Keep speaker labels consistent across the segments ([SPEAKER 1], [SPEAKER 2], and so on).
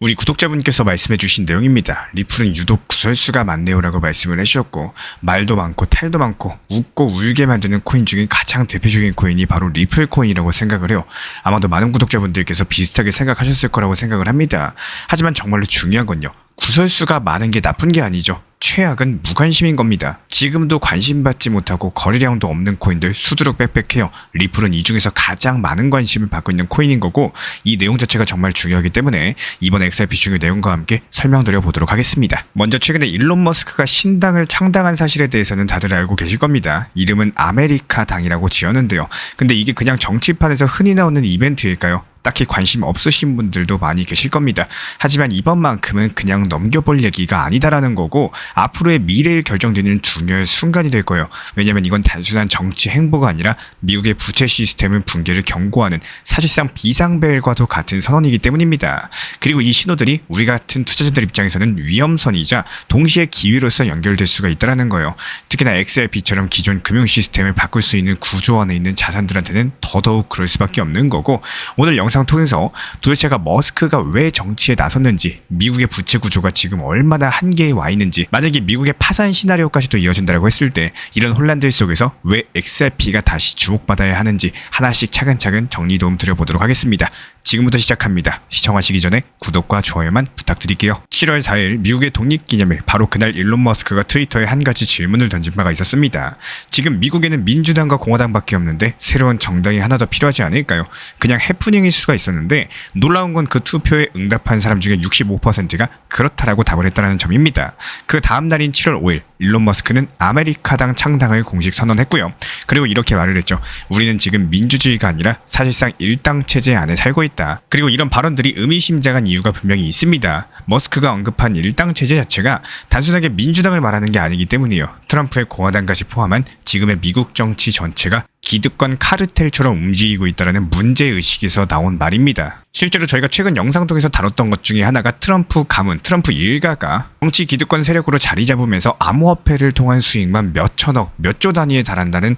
[SPEAKER 1] 우리 구독자분께서 말씀해주신 내용입니다. 리플은 유독 구설수가 많네요 라고 말씀을 해주셨고, 말도 많고 탈도 많고 웃고 울게 만드는 코인 중에 가장 대표적인 코인이 바로 리플 코인이라고 생각을 해요. 아마도 많은 구독자분들께서 비슷하게 생각하셨을 거라고 생각을 합니다. 하지만 정말로 중요한 건요, 구설수가 많은 게 나쁜 게 아니죠. 최악은 무관심인 겁니다. 지금도 관심받지 못하고 거래량도 없는 코인들 수두룩 빽빽해요. 리플은 이 중에서 가장 많은 관심을 받고 있는 코인인 거고, 이 내용 자체가 정말 중요하기 때문에 이번 XRP 중요 내용과 함께 설명드려 보도록 하겠습니다. 먼저 최근에 일론 머스크가 신당을 창당한 사실에 대해서는 다들 알고 계실 겁니다. 이름은 아메리카 당이라고 지었는데요. 근데 이게 그냥 정치판에서 흔히 나오는 이벤트일까요? 딱히 관심 없으신 분들도 많이 계실 겁니다. 하지만 이번만큼은 그냥 넘겨볼 얘기가 아니다라는 거고, 앞으로의 미래를 결정짓는 중요한 순간이 될 거예요. 왜냐면 이건 단순한 정치 행보가 아니라 미국의 부채 시스템의 붕괴를 경고하는 사실상 비상벨과도 같은 선언이기 때문입니다. 그리고 이 신호들이 우리 같은 투자자들 입장에서는 위험선이자 동시에 기회로서 연결될 수가 있다는 거예요. 특히나 XRP처럼 기존 금융 시스템을 바꿀 수 있는 구조 안에 있는 자산들한테는 더더욱 그럴 수밖에 없는 거고, 오늘 영상 통해서 도대체가 머스크가 왜 정치에 나섰는지, 미국의 부채 구조가 지금 얼마나 한계에 와 있는지, 만약에 미국의 파산 시나리오까지도 이어진다고 했을 때 이런 혼란들 속에서 왜 XRP가 다시 주목받아야 하는지 하나씩 차근차근 정리 도움 드려보도록 하겠습니다. 지금부터 시작합니다. 시청하시기 전에 구독과 좋아요만 부탁드릴게요. 7월 4일 미국의 독립기념일, 바로 그날 일론 머스크가 트위터에 한 가지 질문을 던진 바가 있었습니다. 지금 미국에는 민주당과 공화당밖에 없는데 새로운 정당이 하나 더 필요하지 않을까요? 그냥 해프닝일 수가 있었는데, 놀라운 건 그 투표에 응답한 사람 중에 65%가 그렇다라고 답을 했다는 점입니다. 그 다음 날인 7월 5일 일론 머스크는 아메리카당 창당을 공식 선언했고요. 그리고 이렇게 말을 했죠. 우리는 지금 민주주의가 아니라 사실상 일당 체제 안에 살고 있다. 그리고 이런 발언들이 의미심장한 이유가 분명히 있습니다. 머스크가 언급한 일당 체제 자체가 단순하게 민주당을 말하는 게 아니기 때문이에요. 트럼프의 공화당까지 포함한 지금의 미국 정치 전체가 기득권 카르텔처럼 움직이고 있다는 문제의식에서 나온 말입니다. 실제로 저희가 최근 영상 통해서 다뤘던 것 중에 하나가 트럼프 가문, 트럼프 일가가 정치 기득권 세력으로 자리 잡으면서 암호화폐를 통한 수익만 몇 천억, 몇 조 단위에 달한다는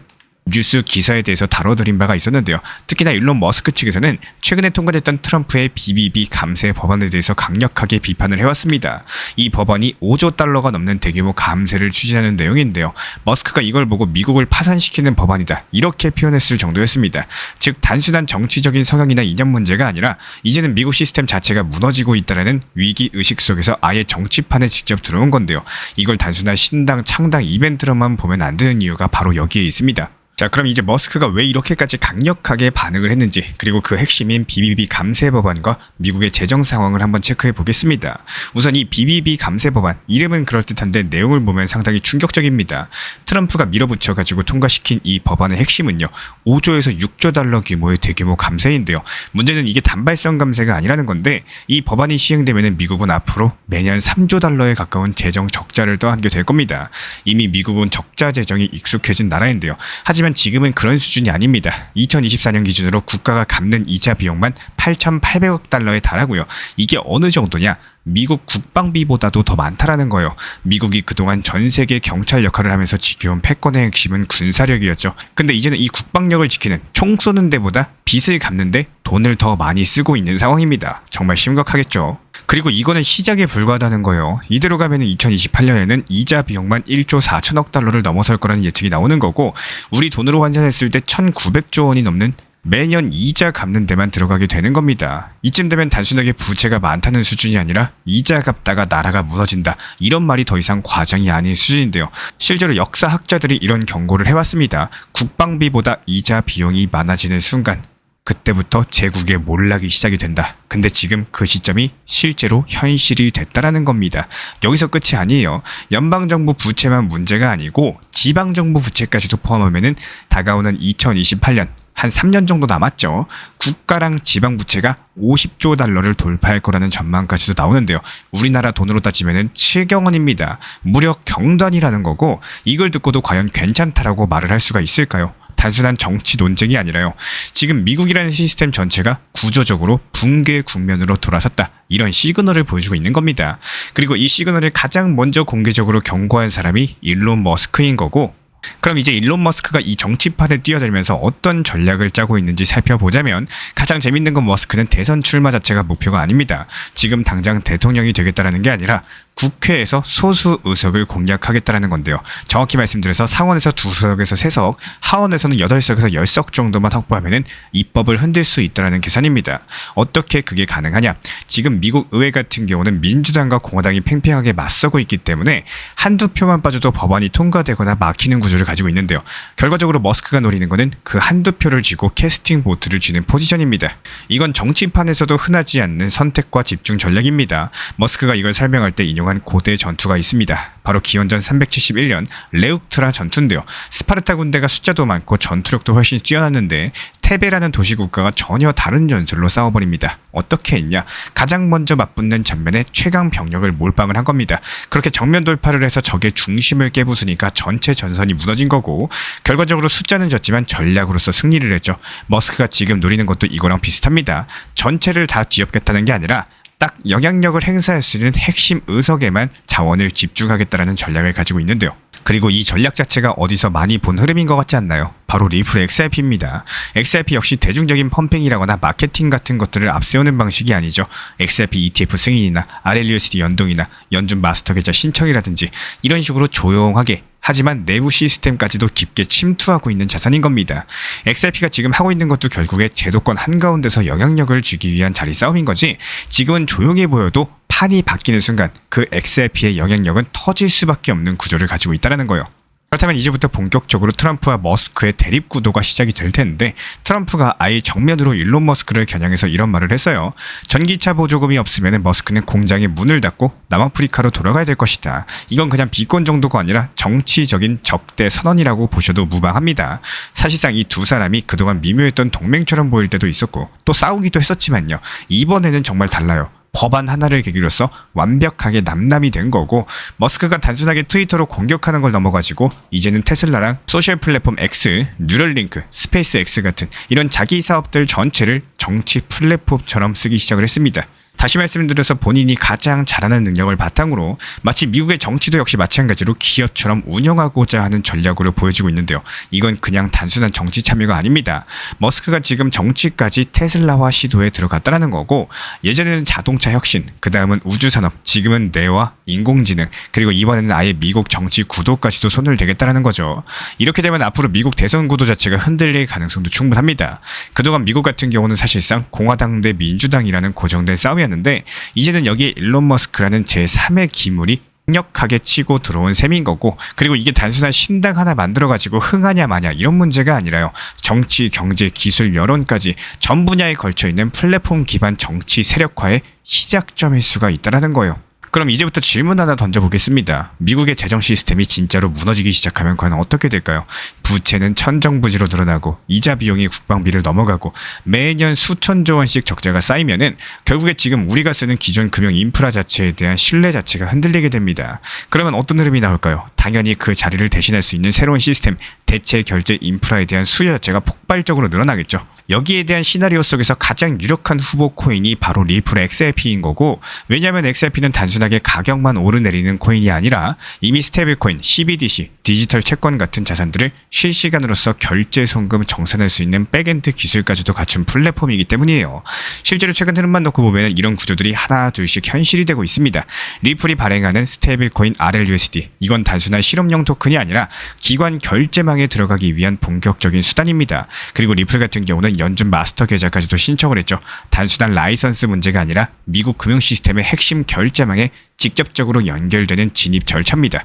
[SPEAKER 1] 뉴스 기사에 대해서 다뤄드린 바가 있었는데요. 특히나 일론 머스크 측에서는 최근에 통과됐던 트럼프의 BBB 감세 법안에 대해서 강력하게 비판을 해왔습니다. 이 법안이 5조 달러가 넘는 대규모 감세를 추진하는 내용인데요. 머스크가 이걸 보고 미국을 파산시키는 법안이다, 이렇게 표현했을 정도였습니다. 즉 단순한 정치적인 성향이나 이념 문제가 아니라 이제는 미국 시스템 자체가 무너지고 있다는 위기의식 속에서 아예 정치판에 직접 들어온 건데요. 이걸 단순한 신당 창당 이벤트로만 보면 안 되는 이유가 바로 여기에 있습니다. 자, 그럼 이제 머스크가 왜 이렇게까지 강력하게 반응을 했는지, 그리고 그 핵심인 BBB 감세 법안과 미국의 재정 상황을 한번 체크해 보겠습니다. 우선 이 BBB 감세 법안, 이름은 그럴듯한데 내용을 보면 상당히 충격적입니다. 트럼프가 밀어붙여가지고 통과시킨 이 법안의 핵심은요, 5조에서 6조 달러 규모의 대규모 감세인데요. 문제는 이게 단발성 감세가 아니라는 건데, 이 법안이 시행되면 미국은 앞으로 매년 3조 달러에 가까운 재정 적자를 떠안게 될 겁니다. 이미 미국은 적자 재정이 익숙해진 나라인데요. 하지만 지금은 그런 수준이 아닙니다. 2024년 기준으로 국가가 갚는 이자 비용만 8,800억 달러에 달하고요. 이게 어느 정도냐? 미국 국방비보다도 더 많다라는 거예요. 미국이 그동안 전 세계 경찰 역할을 하면서 지켜온 패권의 핵심은 군사력이었죠. 근데 이제는 이 국방력을 지키는, 총 쏘는 데보다 빚을 갚는데 돈을 더 많이 쓰고 있는 상황입니다. 정말 심각하겠죠. 그리고 이거는 시작에 불과하다는 거예요. 이대로 가면 2028년에는 이자 비용만 1조 4천억 달러를 넘어설 거라는 예측이 나오는 거고, 우리 돈으로 환산했을 때 1,900조 원이 넘는 매년 이자 갚는 데만 들어가게 되는 겁니다. 이쯤 되면 단순하게 부채가 많다는 수준이 아니라 이자 갚다가 나라가 무너진다, 이런 말이 더 이상 과장이 아닌 수준인데요. 실제로 역사학자들이 이런 경고를 해왔습니다. 국방비보다 이자 비용이 많아지는 순간, 그때부터 제국의 몰락이 시작이 된다. 근데 지금 그 시점이 실제로 현실이 됐다라는 겁니다. 여기서 끝이 아니에요. 연방정부 부채만 문제가 아니고 지방정부 부채까지도 포함하면 다가오는 2028년, 한 3년 정도 남았죠. 국가랑 지방 부채가 50조 달러를 돌파할 거라는 전망까지도 나오는데요. 우리나라 돈으로 따지면 7경 원입니다. 무려 경단이라는 거고, 이걸 듣고도 과연 괜찮다라고 말을 할 수가 있을까요? 단순한 정치 논쟁이 아니라요, 지금 미국이라는 시스템 전체가 구조적으로 붕괴 국면으로 돌아섰다, 이런 시그널을 보여주고 있는 겁니다. 그리고 이 시그널을 가장 먼저 공개적으로 경고한 사람이 일론 머스크인 거고, 그럼 이제 일론 머스크가 이 정치판에 뛰어들면서 어떤 전략을 짜고 있는지 살펴보자면, 가장 재밌는 건 머스크는 대선 출마 자체가 목표가 아닙니다. 지금 당장 대통령이 되겠다라는 게 아니라 국회에서 소수 의석을 공략하겠다라는 건데요. 정확히 말씀드려서 상원에서 2석에서 3석, 하원에서는 8석에서 10석 정도만 확보하면 입법을 흔들 수 있다는 계산입니다. 어떻게 그게 가능하냐? 지금 미국 의회 같은 경우는 민주당과 공화당이 팽팽하게 맞서고 있기 때문에 한두 표만 빠져도 법안이 통과되거나 막히는 구조를 가지고 있는데요. 결과적으로 머스크가 노리는 것은 그 한두 표를 쥐고 캐스팅 보트를 쥐는 포지션입니다. 이건 정치판에서도 흔하지 않는 선택과 집중 전략입니다. 머스크가 이걸 설명할 때 인용한 고대 전투가 있습니다. 바로 기원전 371년 레욱트라 전투인데요. 스파르타 군대가 숫자도 많고 전투력도 훨씬 뛰어났는데 테베라는 도시국가가 전혀 다른 전술로 싸워버립니다. 어떻게 했냐? 가장 먼저 맞붙는 전면에 최강 병력을 몰빵을 한 겁니다. 그렇게 정면 돌파를 해서 적의 중심을 깨부수니까 전체 전선이 무너진 거고, 결과적으로 숫자는 졌지만 전략으로서 승리를 했죠. 머스크가 지금 노리는 것도 이거랑 비슷합니다. 전체를 다 뒤엎겠다는 게 아니라 딱 영향력을 행사할 수 있는 핵심 의석에만 자원을 집중하겠다라는 전략을 가지고 있는데요. 그리고 이 전략 자체가 어디서 많이 본 흐름인 것 같지 않나요? 바로 리플 XRP입니다. XRP 역시 대중적인 펌핑이라거나 마케팅 같은 것들을 앞세우는 방식이 아니죠. XRP ETF 승인이나 RLUSD 연동이나 연준 마스터 계좌 신청이라든지 이런 식으로 조용하게, 하지만 내부 시스템까지도 깊게 침투하고 있는 자산인 겁니다. XRP가 지금 하고 있는 것도 결국에 제도권 한가운데서 영향력을 주기 위한 자리 싸움인 거지, 지금은 조용해 보여도 판이 바뀌는 순간 그 XRP의 영향력은 터질 수밖에 없는 구조를 가지고 있다는 거예요. 그렇다면 이제부터 본격적으로 트럼프와 머스크의 대립 구도가 시작이 될 텐데, 트럼프가 아예 정면으로 일론 머스크를 겨냥해서 이런 말을 했어요. 전기차 보조금이 없으면 머스크는 공장에 문을 닫고 남아프리카로 돌아가야 될 것이다. 이건 그냥 비권 정도가 아니라 정치적인 적대 선언이라고 보셔도 무방합니다. 사실상 이 두 사람이 그동안 미묘했던 동맹처럼 보일 때도 있었고 또 싸우기도 했었지만요. 이번에는 정말 달라요. 법안 하나를 계기로서 완벽하게 남남이 된 거고, 머스크가 단순하게 트위터로 공격하는 걸 넘어가지고 이제는 테슬라랑 소셜 플랫폼 X, 뉴럴링크, 스페이스 X 같은 이런 자기 사업들 전체를 정치 플랫폼처럼 쓰기 시작을 했습니다. 다시 말씀드려서 본인이 가장 잘하는 능력을 바탕으로 마치 미국의 정치도 역시 마찬가지로 기업처럼 운영하고자 하는 전략으로 보여지고 있는데요. 이건 그냥 단순한 정치 참여가 아닙니다. 머스크가 지금 정치까지 테슬라화 시도에 들어갔다는 거고, 예전에는 자동차 혁신, 그 다음은 우주산업, 지금은 뇌와 인공지능, 그리고 이번에는 아예 미국 정치 구도까지도 손을 대겠다는 거죠. 이렇게 되면 앞으로 미국 대선 구도 자체가 흔들릴 가능성도 충분합니다. 그동안 미국 같은 경우는 사실상 공화당 대 민주당이라는 고정된 싸움이 는데 이제는 여기에 일론 머스크라는 제3의 기물이 강력하게 치고 들어온 셈인 거고, 그리고 이게 단순한 신당 하나 만들어가지고 흥하냐 마냐 이런 문제가 아니라요. 정치, 경제, 기술, 여론까지 전 분야에 걸쳐있는 플랫폼 기반 정치 세력화의 시작점일 수가 있다는 거예요. 그럼 이제부터 질문 하나 던져보겠습니다. 미국의 재정 시스템이 진짜로 무너지기 시작하면 과연 어떻게 될까요? 부채는 천정부지로 늘어나고 이자 비용이 국방비를 넘어가고 매년 수천조 원씩 적자가 쌓이면은 결국에 지금 우리가 쓰는 기존 금융 인프라 자체에 대한 신뢰 자체가 흔들리게 됩니다. 그러면 어떤 흐름이 나올까요? 당연히 그 자리를 대신할 수 있는 새로운 시스템, 대체 결제 인프라에 대한 수요 자체가 폭발적으로 늘어나겠죠. 여기에 대한 시나리오 속에서 가장 유력한 후보 코인이 바로 리플 XRP인 거고, 왜냐하면 XRP는 단순하게 가격만 오르내리는 코인이 아니라 이미 스테이블 코인, CBDC, 디지털 채권 같은 자산들을 실시간으로서 결제 송금 정산할 수 있는 백엔드 기술까지도 갖춘 플랫폼이기 때문이에요. 실제로 최근 흐름만 놓고 보면 이런 구조들이 하나 둘씩 현실이 되고 있습니다. 리플이 발행하는 스테이블 코인 RLUSD, 이건 단순한 실험용 토큰이 아니라 기관 결제망에 들어가기 위한 본격적인 수단입니다. 그리고 리플 같은 경우는 연준 마스터 계좌까지도 신청을 했죠. 단순한 라이선스 문제가 아니라 미국 금융 시스템의 핵심 결제망에 직접적으로 연결되는 진입 절차입니다.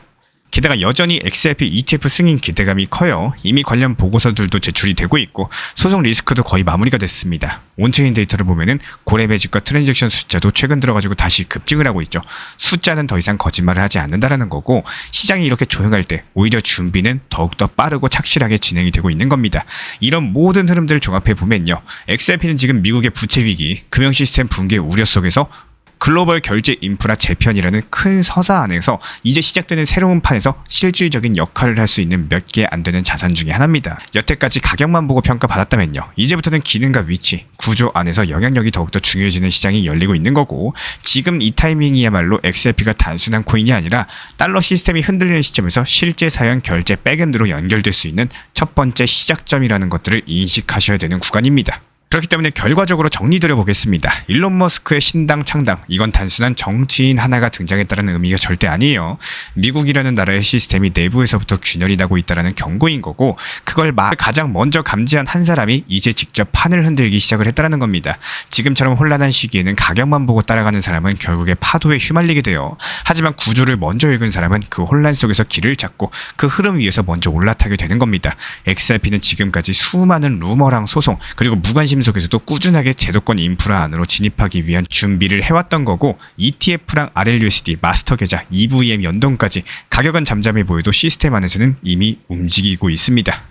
[SPEAKER 1] 게다가 여전히 XRP ETF 승인 기대감이 커요. 이미 관련 보고서들도 제출이 되고 있고 소송 리스크도 거의 마무리가 됐습니다. 온체인 데이터를 보면은 고래 매집과 트랜잭션 숫자도 최근 들어가지고 다시 급증을 하고 있죠. 숫자는 더 이상 거짓말을 하지 않는다라는 거고, 시장이 이렇게 조용할 때 오히려 준비는 더욱더 빠르고 착실하게 진행이 되고 있는 겁니다. 이런 모든 흐름들을 종합해 보면요, XRP는 지금 미국의 부채 위기, 금융 시스템 붕괴 우려 속에서 글로벌 결제 인프라 재편이라는 큰 서사 안에서 이제 시작되는 새로운 판에서 실질적인 역할을 할 수 있는 몇 개 안 되는 자산 중에 하나입니다. 여태까지 가격만 보고 평가받았다면요. 이제부터는 기능과 위치, 구조 안에서 영향력이 더욱더 중요해지는 시장이 열리고 있는 거고, 지금 이 타이밍이야말로 XRP가 단순한 코인이 아니라 달러 시스템이 흔들리는 시점에서 실제 사용 결제 백엔드로 연결될 수 있는 첫 번째 시작점이라는 것들을 인식하셔야 되는 구간입니다. 그렇기 때문에 결과적으로 정리드려 보겠습니다. 일론 머스크의 신당 창당, 이건 단순한 정치인 하나가 등장했다는 의미가 절대 아니에요. 미국이라는 나라의 시스템이 내부에서부터 균열이 나고 있다는 경고인 거고, 그걸 가장 먼저 감지한 한 사람이 이제 직접 판을 흔들기 시작을 했다는 겁니다. 지금처럼 혼란한 시기에는 가격만 보고 따라가는 사람은 결국에 파도에 휘말리게 돼요. 하지만 구조를 먼저 읽은 사람은 그 혼란 속에서 길을 찾고 그 흐름 위에서 먼저 올라타게 되는 겁니다. XRP는 지금까지 수많은 루머랑 소송, 그리고 무관심 속에서도 꾸준하게 제도권 인프라 안으로 진입하기 위한 준비를 해왔던 거고, ETF랑 RLUSD, 마스터 계좌, EVM 연동까지 가격은 잠잠해 보여도 시스템 안에서는 이미 움직이고 있습니다.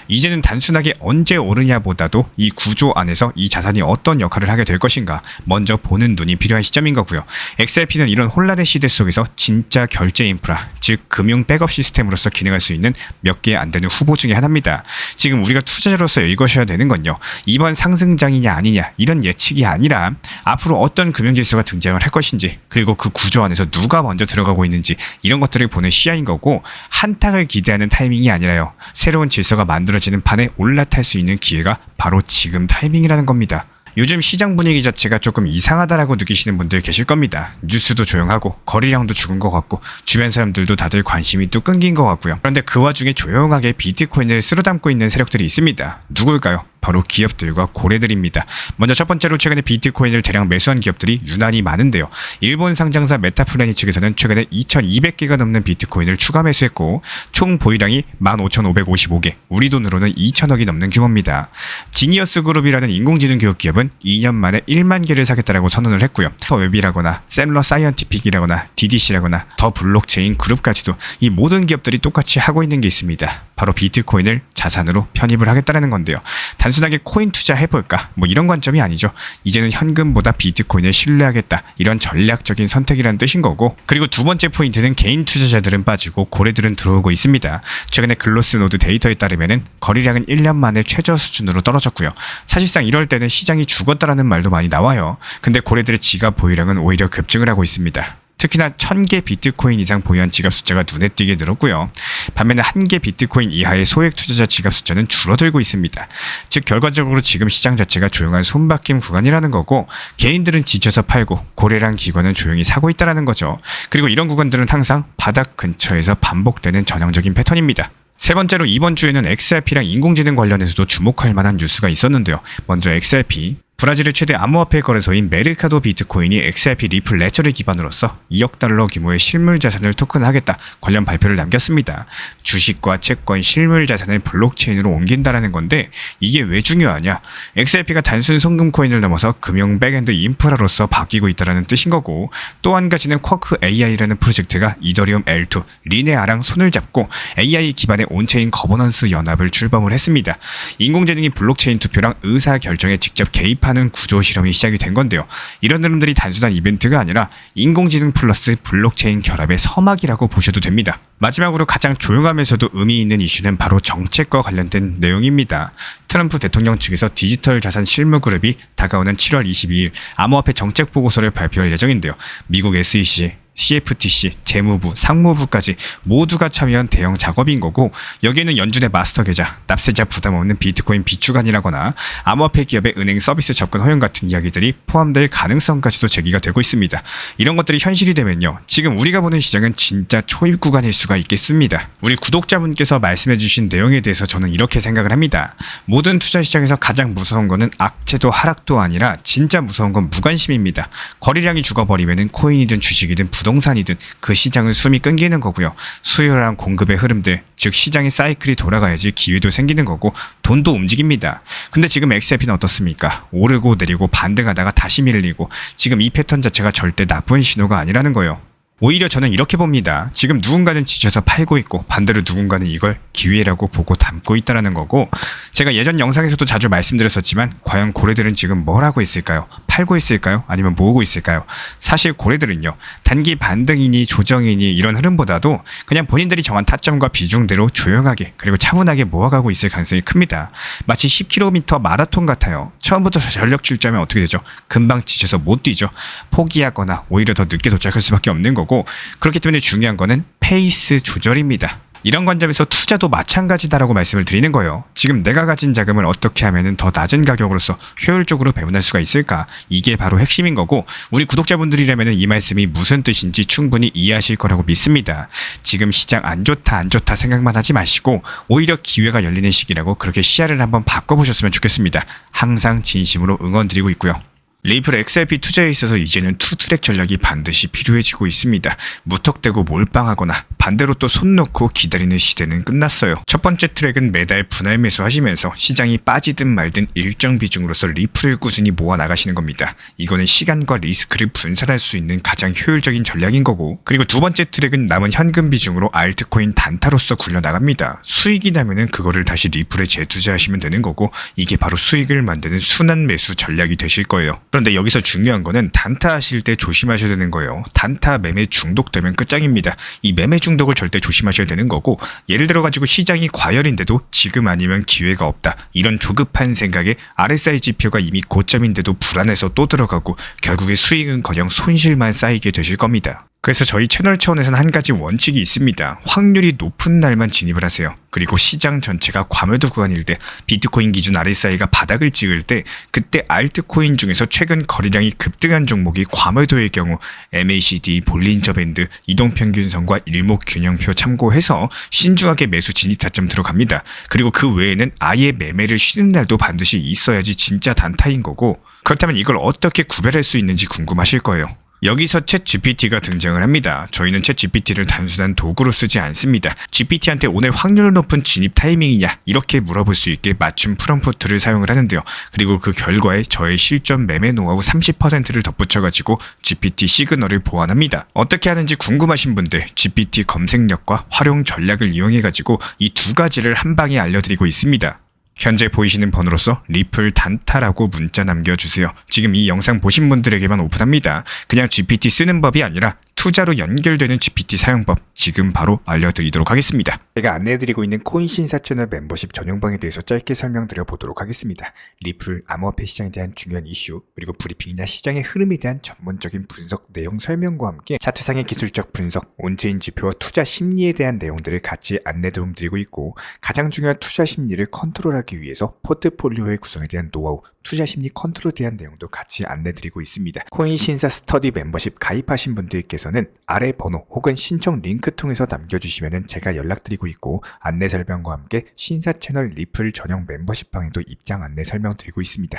[SPEAKER 1] 이제는 단순하게 언제 오르냐보다도 이 구조 안에서 이 자산이 어떤 역할을 하게 될 것인가 먼저 보는 눈이 필요한 시점인 거고요. XRP는 이런 혼란의 시대 속에서 진짜 결제 인프라, 즉 금융 백업 시스템으로서 기능할 수 있는 몇 개 안 되는 후보 중에 하나입니다. 지금 우리가 투자자로서 읽으셔야 되는 건요, 이번 상승장이냐 아니냐 이런 예측이 아니라 앞으로 어떤 금융지수가 등장을 할 것인지, 그리고 그 구조 안에서 누가 먼저 들어가고 있는지 이런 것들을 보는 시야인 거고, 한탕을 기대하는 타이밍이 아니라요, 새로운 질서가 만들어지는 판에 올라탈 수 있는 기회가 바로 지금 타이밍이라는 겁니다. 요즘 시장 분위기 자체가 조금 이상하다라고 느끼시는 분들 계실 겁니다. 뉴스도 조용하고 거래량도 죽은 것 같고 주변 사람들도 다들 관심이 뚝 끊긴 것 같고요. 그런데 그 와중에 조용하게 비트코인을 쓸어담고 있는 세력들이 있습니다. 누굴까요? 바로 기업들과 고래들입니다. 먼저 첫 번째로 최근에 비트코인을 대량 매수한 기업들이 유난히 많은데요. 일본 상장사 메타플래닛 측에서는 최근에 2,200개가 넘는 비트코인을 추가 매수했고, 총 보유량이 15,555개, 우리 돈으로는 2,000억이 넘는 규모입니다. 지니어스 그룹이라는 인공지능 교육 기업은 2년 만에 1만 개를 사겠다라고 선언을 했고요. 더 웹이라거나 셀러 사이언티픽이라거나 DDC라거나 더 블록체인 그룹까지도 이 모든 기업들이 똑같이 하고 있는 게 있습니다. 바로 비트코인을 자산으로 편입을 하겠다는 건데요. 단순하게 코인 투자해볼까? 뭐 이런 관점이 아니죠. 이제는 현금보다 비트코인을 신뢰하겠다, 이런 전략적인 선택이라는 뜻인 거고, 그리고 두 번째 포인트는 개인 투자자들은 빠지고 고래들은 들어오고 있습니다. 최근에 글로스노드 데이터에 따르면 거래량은 1년 만에 최저 수준으로 떨어졌고요. 사실상 이럴 때는 시장이 죽었다라는 말도 많이 나와요. 근데 고래들의 지갑 보유량은 오히려 급증을 하고 있습니다. 특히나 1000개 비트코인 이상 보유한 지갑 숫자가 눈에 띄게 늘었고요. 반면에 1개 비트코인 이하의 소액 투자자 지갑 숫자는 줄어들고 있습니다. 즉 결과적으로 지금 시장 자체가 조용한 손바뀜 구간이라는 거고, 개인들은 지쳐서 팔고 고래랑 기관은 조용히 사고 있다는 거죠. 그리고 이런 구간들은 항상 바닥 근처에서 반복되는 전형적인 패턴입니다. 세 번째로 이번 주에는 XRP랑 인공지능 관련해서도 주목할 만한 뉴스가 있었는데요. 먼저 XRP, 브라질의 최대 암호화폐 거래소인 메르카도 비트코인이 XRP 리플 레저를 기반으로서 2억 달러 규모의 실물 자산을 토큰하겠다 관련 발표를 남겼습니다. 주식과 채권, 실물 자산을 블록체인으로 옮긴다라는 건데, 이게 왜 중요하냐? XRP가 단순 송금 코인을 넘어서 금융 백엔드 인프라로서 바뀌고 있다는 뜻인 거고, 또 한 가지는 쿼크 AI라는 프로젝트가 이더리움 L2, 리네아랑 손을 잡고 AI 기반의 온체인 거버넌스 연합을 출범을 했습니다. 인공지능이 블록체인 투표랑 의사 결정에 직접 개입하는 구조 실험이 시작이 된 건데요. 이런 흐름들이 단순한 이벤트가 아니라 인공지능 플러스 블록체인 결합의 서막이라고 보셔도 됩니다. 마지막으로 가장 조용하면서도 의미 있는 이슈는 바로 정책과 관련된 내용입니다. 트럼프 대통령 측에서 디지털 자산 실무 그룹이 다가오는 7월 22일 암호화폐 정책 보고서를 발표할 예정인데요. 미국 SEC, CFTC, 재무부, 상무부까지 모두가 참여한 대형 작업인 거고, 여기에는 연준의 마스터 계좌, 납세자 부담 없는 비트코인 비축안이라거나 암호화폐 기업의 은행 서비스 접근 허용 같은 이야기들이 포함될 가능성까지도 제기가 되고 있습니다. 이런 것들이 현실이 되면요, 지금 우리가 보는 시장은 진짜 초입 구간일 수가 있겠습니다. 우리 구독자분께서 말씀해주신 내용에 대해서 저는 이렇게 생각을 합니다. 모든 투자 시장에서 가장 무서운 거는 악재도 하락도 아니라 진짜 무서운 건 무관심입니다. 거래량이 죽어버리면 코인이든 주식이든 부동산이든 그 시장은 숨이 끊기는 거고요. 수요랑 공급의 흐름들, 즉 시장의 사이클이 돌아가야지 기회도 생기는 거고 돈도 움직입니다. 근데 지금 XRP는 어떻습니까? 오르고 내리고 반등하다가 다시 밀리고, 지금 이 패턴 자체가 절대 나쁜 신호가 아니라는 거예요. 오히려 저는 이렇게 봅니다. 지금 누군가는 지쳐서 팔고 있고 반대로 누군가는 이걸 기회라고 보고 담고 있다는 거고, 제가 예전 영상에서도 자주 말씀드렸었지만 과연 고래들은 지금 뭘 하고 있을까요? 팔고 있을까요? 아니면 모으고 있을까요? 사실 고래들은요, 단기 반등이니 조정이니 이런 흐름보다도 그냥 본인들이 정한 타점과 비중대로 조용하게 그리고 차분하게 모아가고 있을 가능성이 큽니다. 마치 10km 마라톤 같아요. 처음부터 전력 질주하면 어떻게 되죠? 금방 지쳐서 못 뛰죠. 포기하거나 오히려 더 늦게 도착할 수밖에 없는 거고, 그렇기 때문에 중요한 거는 페이스 조절입니다. 이런 관점에서 투자도 마찬가지다라고 말씀을 드리는 거예요. 지금 내가 가진 자금을 어떻게 하면 더 낮은 가격으로서 효율적으로 배분할 수가 있을까? 이게 바로 핵심인 거고, 우리 구독자분들이라면 이 말씀이 무슨 뜻인지 충분히 이해하실 거라고 믿습니다. 지금 시장 안 좋다 생각만 하지 마시고 오히려 기회가 열리는 시기라고 그렇게 시야를 한번 바꿔보셨으면 좋겠습니다. 항상 진심으로 응원드리고 있고요. 리플 XRP 투자에 있어서 이제는 투트랙 전략이 반드시 필요해지고 있습니다. 무턱대고 몰빵하거나 반대로 또 손 놓고 기다리는 시대는 끝났어요. 첫 번째 트랙은 매달 분할 매수하시면서 시장이 빠지든 말든 일정 비중으로서 리플을 꾸준히 모아 나가시는 겁니다. 이거는 시간과 리스크를 분산할 수 있는 가장 효율적인 전략인 거고, 그리고 두 번째 트랙은 남은 현금 비중으로 알트코인 단타로서 굴려나갑니다. 수익이 나면은 그거를 다시 리플에 재투자하시면 되는 거고, 이게 바로 수익을 만드는 순환 매수 전략이 되실 거예요. 그런데 여기서 중요한 거는 단타 하실 때 조심하셔야 되는 거예요. 단타 매매 중독되면 끝장입니다. 이 매매 중독을 절대 조심하셔야 되는 거고, 예를 들어 가지고 시장이 과열인데도 지금 아니면 기회가 없다, 이런 조급한 생각에 RSI 지표가 이미 고점인데도 불안해서 또 들어가고 결국에 수익은커녕 손실만 쌓이게 되실 겁니다. 그래서 저희 채널 차원에서는 한 가지 원칙이 있습니다. 확률이 높은 날만 진입을 하세요. 그리고 시장 전체가 과매도 구간일 때, 비트코인 기준 RSI가 바닥을 찍을 때, 그때 알트코인 중에서 최근 거래량이 급등한 종목이 과매도의 경우 MACD, 볼린저 밴드, 이동평균선과 일목균형표 참고해서 신중하게 매수 진입 타점 들어갑니다. 그리고 그 외에는 아예 매매를 쉬는 날도 반드시 있어야지 진짜 단타인 거고, 그렇다면 이걸 어떻게 구별할 수 있는지 궁금하실 거예요. 여기서 챗 GPT가 등장을 합니다. 저희는 챗 GPT를 단순한 도구로 쓰지 않습니다. GPT한테 오늘 확률 높은 진입 타이밍이냐 이렇게 물어볼 수 있게 맞춤 프롬프트를 사용을 하는데요. 그리고 그 결과에 저의 실전 매매 노하우 30%를 덧붙여가지고 GPT 시그널을 보완합니다. 어떻게 하는지 궁금하신 분들 GPT 검색력과 활용 전략을 이용해가지고 이 두 가지를 한 방에 알려드리고 있습니다. 현재 보이시는 번호로서 리플 단타라고 문자 남겨주세요. 지금 이 영상 보신 분들에게만 오픈합니다. 그냥 GPT 쓰는 법이 아니라 투자로 연결되는 GPT 사용법 지금 바로 알려드리도록 하겠습니다. 제가 안내해드리고 있는 코인 신사 채널 멤버십 전용방에 대해서 짧게 설명드려 보도록 하겠습니다. 리플, 암호화폐 시장에 대한 중요한 이슈, 그리고 브리핑이나 시장의 흐름에 대한 전문적인 분석 내용 설명과 함께 차트상의 기술적 분석, 온체인 지표와 투자 심리에 대한 내용들을 같이 안내 도움드리고 있고, 가장 중요한 투자 심리를 컨트롤하기 위해서 포트폴리오의 구성에 대한 노하우, 투자 심리 컨트롤에 대한 내용도 같이 안내드리고 있습니다. 코인 신사 스터디 멤버십 가입하신 분들께서는 아래 번호 혹은 신청 링크 통해서 남겨주시면 제가 연락드리고 있고, 안내 설명과 함께 신사 채널 리플 전용 멤버십 방에도 입장 안내 설명드리고 있습니다.